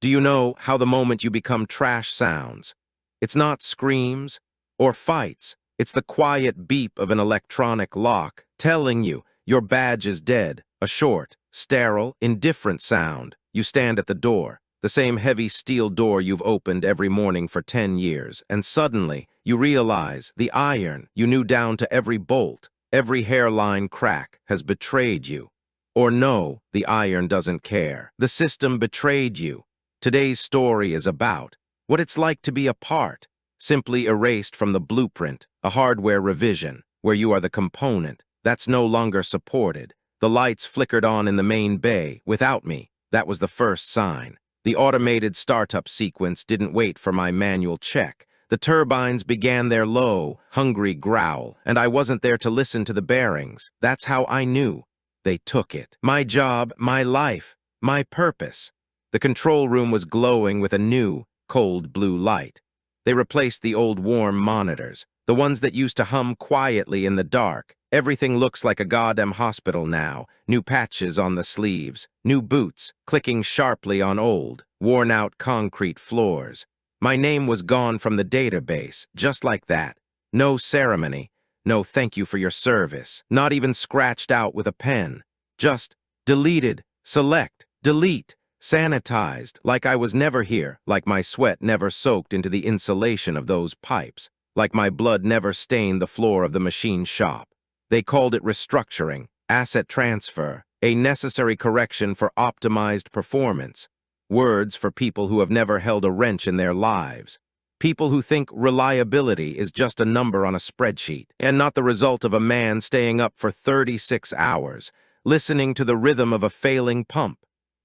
Do you know how the moment you become trash sounds? It's not screams or fights. It's the quiet beep of an electronic lock telling you your badge is dead, a short, sterile, indifferent sound. You stand at the door, the same heavy steel door you've opened every morning for 10 years, and suddenly you realize the iron you knew down to every bolt, every hairline crack has betrayed you. Or no, the iron doesn't care. The system betrayed you. Today's story is about what it's like to be a part, simply erased from the blueprint, a hardware revision, where you are the component that's no longer supported. The lights flickered on in the main bay without me. That was the first sign. The automated startup sequence didn't wait for my manual check. The turbines began their low, hungry growl, and I wasn't there to listen to the bearings. That's how I knew. They took it. My job, my life, my purpose. The control room was glowing with a new, cold blue light. They replaced the old warm monitors, the ones that used to hum quietly in the dark. Everything looks like a goddamn hospital now. New patches on the sleeves, new boots clicking sharply on old, worn-out concrete floors. My name was gone from the database, just like that. No ceremony, no thank you for your service, not even scratched out with a pen. Just deleted, select, delete. Sanitized, like I was never here, like my sweat never soaked into the insulation of those pipes, like my blood never stained the floor of the machine shop. They called it restructuring, asset transfer, a necessary correction for optimized performance. Words for people who have never held a wrench in their lives. People who think reliability is just a number on a spreadsheet, and not the result of a man staying up for 36 hours, listening to the rhythm of a failing pump.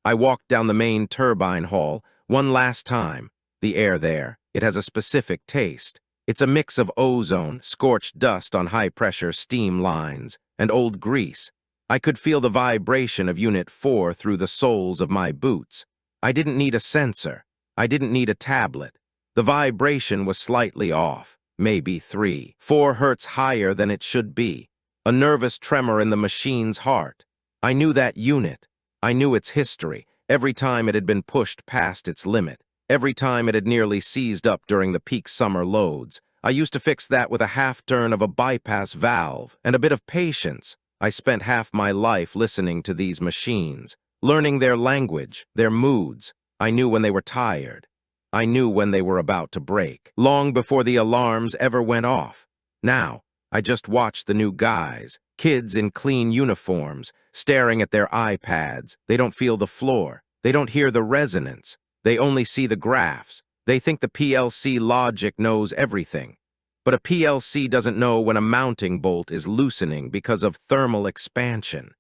I walked down the main turbine hall one last time. The air there, it has a specific taste. It's a mix of ozone, scorched dust on high-pressure steam lines, and old grease. I could feel the vibration of Unit 4 through the soles of my boots. I didn't need a sensor. I didn't need a tablet. The vibration was slightly off, maybe 4 hertz higher than it should be. A nervous tremor in the machine's heart. I knew that unit. I knew its history, every time it had been pushed past its limit, every time it had nearly seized up during the peak summer loads. I used to fix that with a half-turn of a bypass valve and a bit of patience. I spent half my life listening to these machines, learning their language, their moods. I knew when they were tired. I knew when they were about to break, long before the alarms ever went off. Now, I just watched the new guys, kids in clean uniforms, staring at their iPads. They don't feel the floor. They don't hear the resonance. They only see the graphs. They think the PLC logic knows everything. But a PLC doesn't know when a mounting bolt is loosening because of thermal expansion.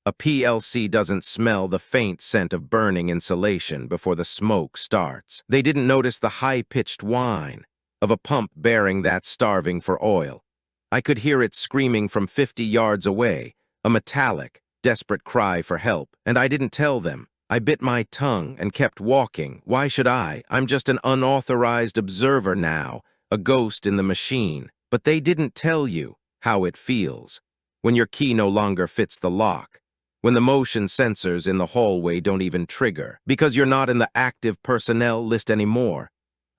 A PLC doesn't smell the faint scent of burning insulation before the smoke starts. They didn't notice the high-pitched whine of a pump bearing that starving for oil. I could hear it screaming from 50 yards away, a metallic, desperate cry for help, and I didn't tell them. I bit my tongue and kept walking. Why should I? I'm just an unauthorized observer now, a ghost in the machine. But they didn't tell you how it feels when your key no longer fits the lock, when the motion sensors in the hallway don't even trigger, because you're not in the active personnel list anymore.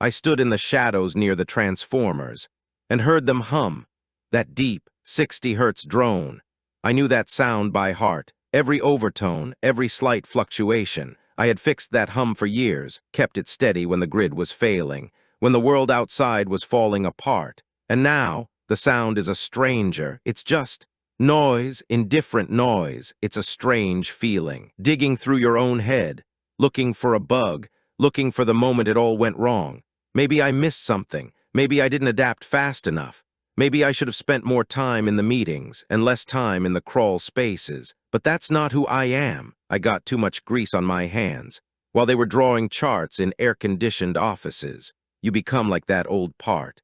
I stood in the shadows near the transformers and heard them hum, that deep, 60 hertz drone. I knew that sound by heart, every overtone, every slight fluctuation. I had fixed that hum for years, kept it steady when the grid was failing, when the world outside was falling apart. And now, the sound is a stranger. It's just noise, indifferent noise. It's a strange feeling, digging through your own head, looking for a bug, looking for the moment it all went wrong. Maybe I missed something. Maybe I didn't adapt fast enough. Maybe I should have spent more time in the meetings and less time in the crawl spaces. But that's not who I am. I got too much grease on my hands. While they were drawing charts in air-conditioned offices, you become like that old part.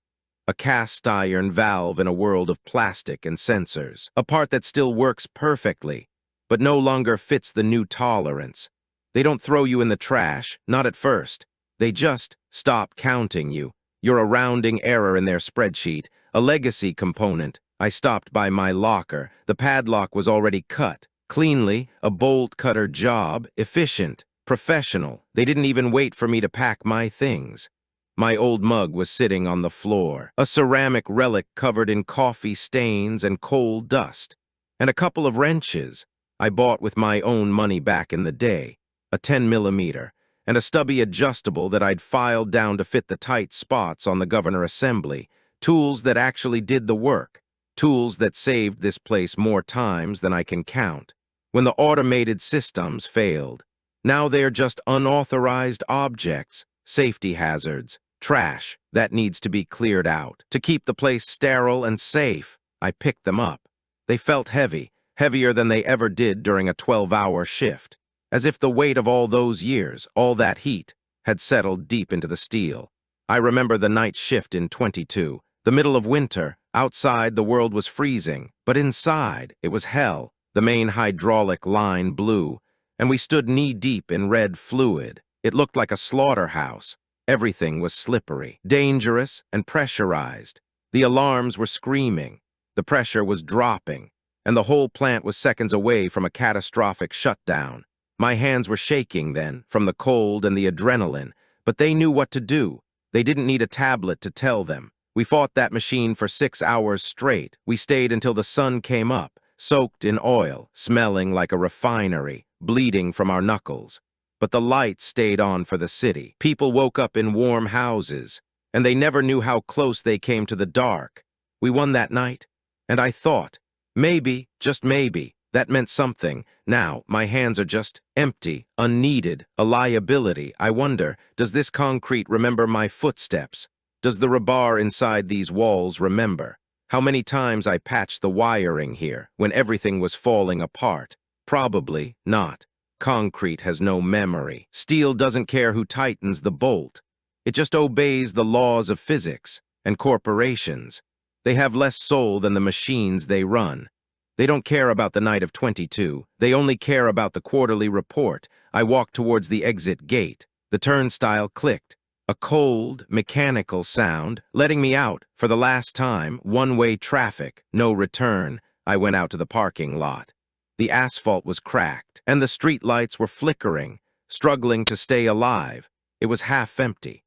A cast iron valve in a world of plastic and sensors. A part that still works perfectly, but no longer fits the new tolerance. They don't throw you in the trash, not at first. They just stop counting you. You're a rounding error in their spreadsheet, a legacy component. I stopped by my locker. The padlock was already cut. Cleanly, a bolt cutter job, efficient. Professional. They didn't even wait for me to pack my things. My old mug was sitting on the floor, a ceramic relic covered in coffee stains and coal dust, and a couple of wrenches I bought with my own money back in the day, a 10mm, and a stubby adjustable that I'd filed down to fit the tight spots on the Governor Assembly, tools that actually did the work, tools that saved this place more times than I can count. When the automated systems failed, now they're just unauthorized objects, safety hazards, trash that needs to be cleared out. To keep the place sterile and safe, I picked them up. They felt heavy, heavier than they ever did during a 12-hour shift, as if the weight of all those years, all that heat, had settled deep into the steel. I remember the night shift in 22, the middle of winter. Outside, the world was freezing, but inside, it was hell. The main hydraulic line blew, and we stood knee-deep in red fluid. It looked like a slaughterhouse. Everything was slippery, dangerous, and pressurized. The alarms were screaming. The pressure was dropping, and the whole plant was seconds away from a catastrophic shutdown. My hands were shaking then, from the cold and the adrenaline, but they knew what to do. They didn't need a tablet to tell them. We fought that machine for 6 hours straight. We stayed until the sun came up, soaked in oil, smelling like a refinery, bleeding from our knuckles. But the lights stayed on for the city. People woke up in warm houses, and they never knew how close they came to the dark. We won that night, and I thought, maybe, just maybe, that meant something. Now, my hands are just empty, unneeded, a liability. I wonder, does this concrete remember my footsteps? Does the rebar inside these walls remember? How many times I patched the wiring here when everything was falling apart? Probably not. Concrete has no memory. Steel doesn't care who tightens the bolt. It just obeys the laws of physics and corporations. They have less soul than the machines they run. They don't care about the night of 22. They only care about the quarterly report. I walked towards the exit gate. The turnstile clicked. A cold, mechanical sound, letting me out for the last time. One-way traffic, no return. I went out to the parking lot. The asphalt was cracked, and the street lights were flickering, struggling to stay alive. It was half empty.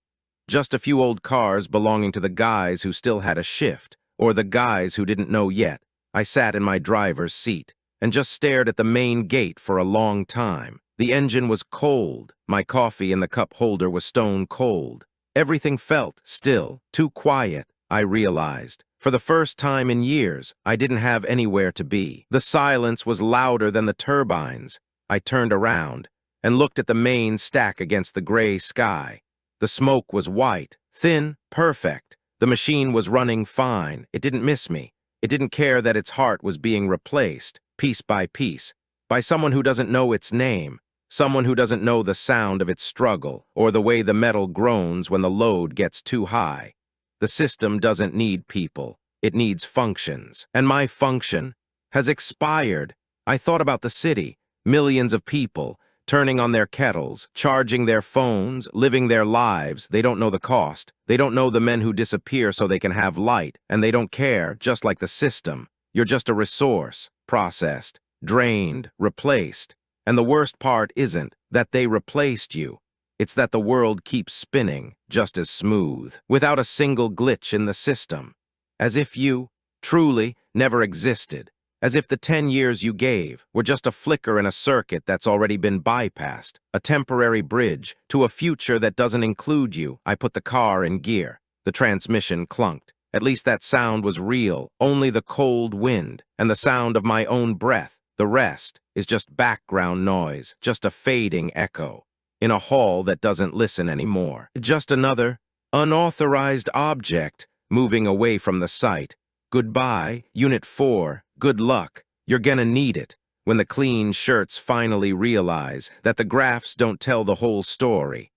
Just a few old cars belonging to the guys who still had a shift, or the guys who didn't know yet. I sat in my driver's seat and just stared at the main gate for a long time. The engine was cold. My coffee in the cup holder was stone cold. Everything felt still, too quiet, I realized. For the first time in years, I didn't have anywhere to be. The silence was louder than the turbines. I turned around and looked at the main stack against the gray sky. The smoke was white, thin, perfect. The machine was running fine. It didn't miss me. It didn't care that its heart was being replaced, piece by piece, by someone who doesn't know its name, someone who doesn't know the sound of its struggle, or the way the metal groans when the load gets too high. The system doesn't need people. It needs functions. And my function has expired. I thought about the city, millions of people, turning on their kettles, charging their phones, living their lives. They don't know the cost. They don't know the men who disappear so they can have light, and they don't care, just like the system. You're just a resource, processed, drained, replaced. And the worst part isn't that they replaced you. It's that the world keeps spinning just as smooth, without a single glitch in the system. As if you, truly, never existed. As if the 10 years you gave were just a flicker in a circuit that's already been bypassed, a temporary bridge to a future that doesn't include you. I put the car in gear. The transmission clunked. At least that sound was real, only the cold wind and the sound of my own breath. The rest is just background noise, just a fading echo, in a hall that doesn't listen anymore. Just another unauthorized object moving away from the site. Goodbye, Unit 4. Good luck. You're gonna need it when the clean shirts finally realize that the graphs don't tell the whole story.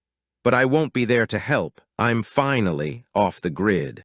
But I won't be there to help. I'm finally off the grid.